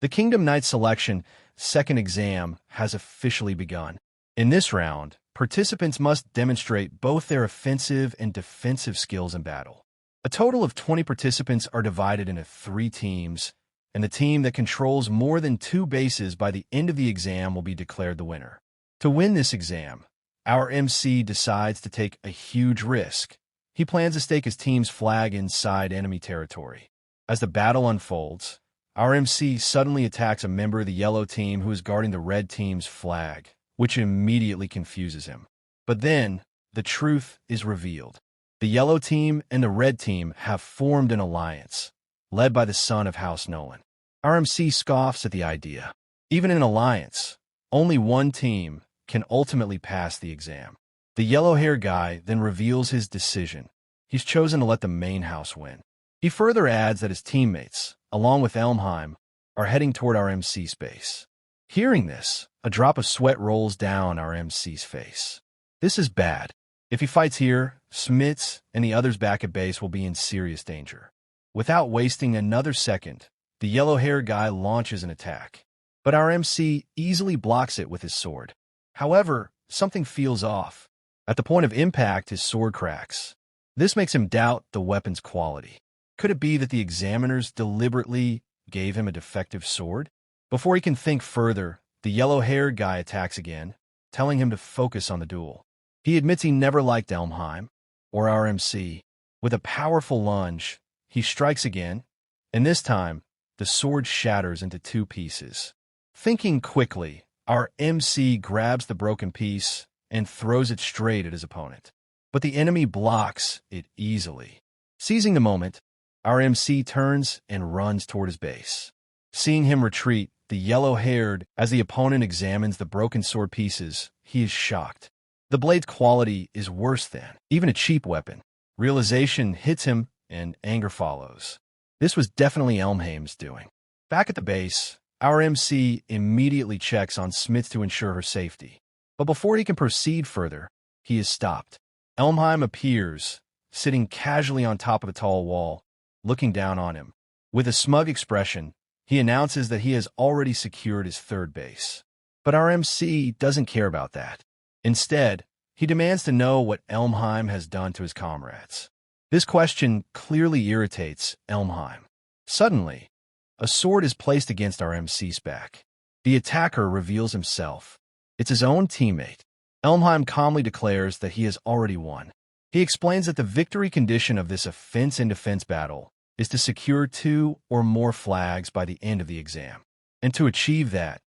The Kingdom Knight Selection second exam has officially begun. In this round, participants must demonstrate both their offensive and defensive skills in battle. A total of 20 participants are divided into 3 teams, and the team that controls more than 2 bases by the end of the exam will be declared the winner. To win this exam, our MC decides to take a huge risk. He plans to stake his team's flag inside enemy territory. As the battle unfolds, our MC suddenly attacks a member of the yellow team who is guarding the red team's flag, which immediately confuses him. But then, the truth is revealed. The yellow team and the red team have formed an alliance, led by the son of House Nolan. Our MC scoffs at the idea. Even in an alliance, only one team can ultimately pass the exam. The yellow-haired guy then reveals his decision. He's chosen to let the main house win. He further adds that his teammates, along with Elmheim, are heading toward our MC's base. Hearing this, a drop of sweat rolls down our MC's face. This is bad. If he fights here, Smits and the others back at base will be in serious danger. Without wasting another second, the yellow-haired guy launches an attack. But our MC easily blocks it with his sword. However, something feels off. At the point of impact, his sword cracks. This makes him doubt the weapon's quality. Could it be that the examiners deliberately gave him a defective sword? Before he can think further, the yellow-haired guy attacks again, telling him to focus on the duel. He admits he never liked Elmheim, or our MC. With a powerful lunge, he strikes again, and this time, the sword shatters into 2 pieces. Thinking quickly, our MC grabs the broken piece and throws it straight at his opponent. But the enemy blocks it easily. Seizing the moment, our MC turns and runs toward his base. Seeing him retreat, the yellow-haired, as the opponent examines the broken sword pieces, he is shocked. The blade's quality is worse than even a cheap weapon. Realization hits him, and anger follows. This was definitely Elmheim's doing. Back at the base, our MC immediately checks on Smith to ensure her safety. But before he can proceed further, he is stopped. Elmheim appears, sitting casually on top of a tall wall, looking down on him. With a smug expression, he announces that he has already secured his 3rd base. But our MC doesn't care about that. Instead, he demands to know what Elmheim has done to his comrades. This question clearly irritates Elmheim. Suddenly, a sword is placed against our MC's back. The attacker reveals himself. It's his own teammate. Elmheim calmly declares that he has already won. He explains that the victory condition of this offense and defense battle is to secure 2 or more flags by the end of the exam. And to achieve that,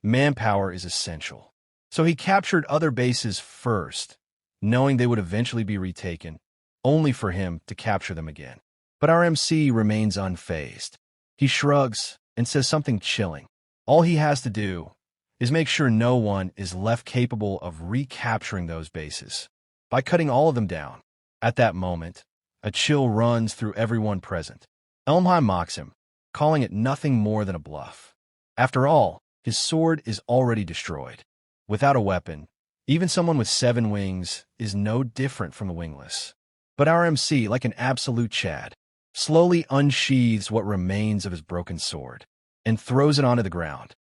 manpower is essential. So he captured other bases first, knowing they would eventually be retaken, only for him to capture them again. But our MC remains unfazed. He shrugs and says something chilling. All he has to do is make sure no one is left capable of recapturing those bases by cutting all of them down. At that moment, a chill runs through everyone present. Elmheim mocks him, calling it nothing more than a bluff. After all, his sword is already destroyed. Without a weapon, even someone with 7 wings is no different from the wingless. But our MC, like an absolute Chad, slowly unsheathes what remains of his broken sword and throws it onto the ground.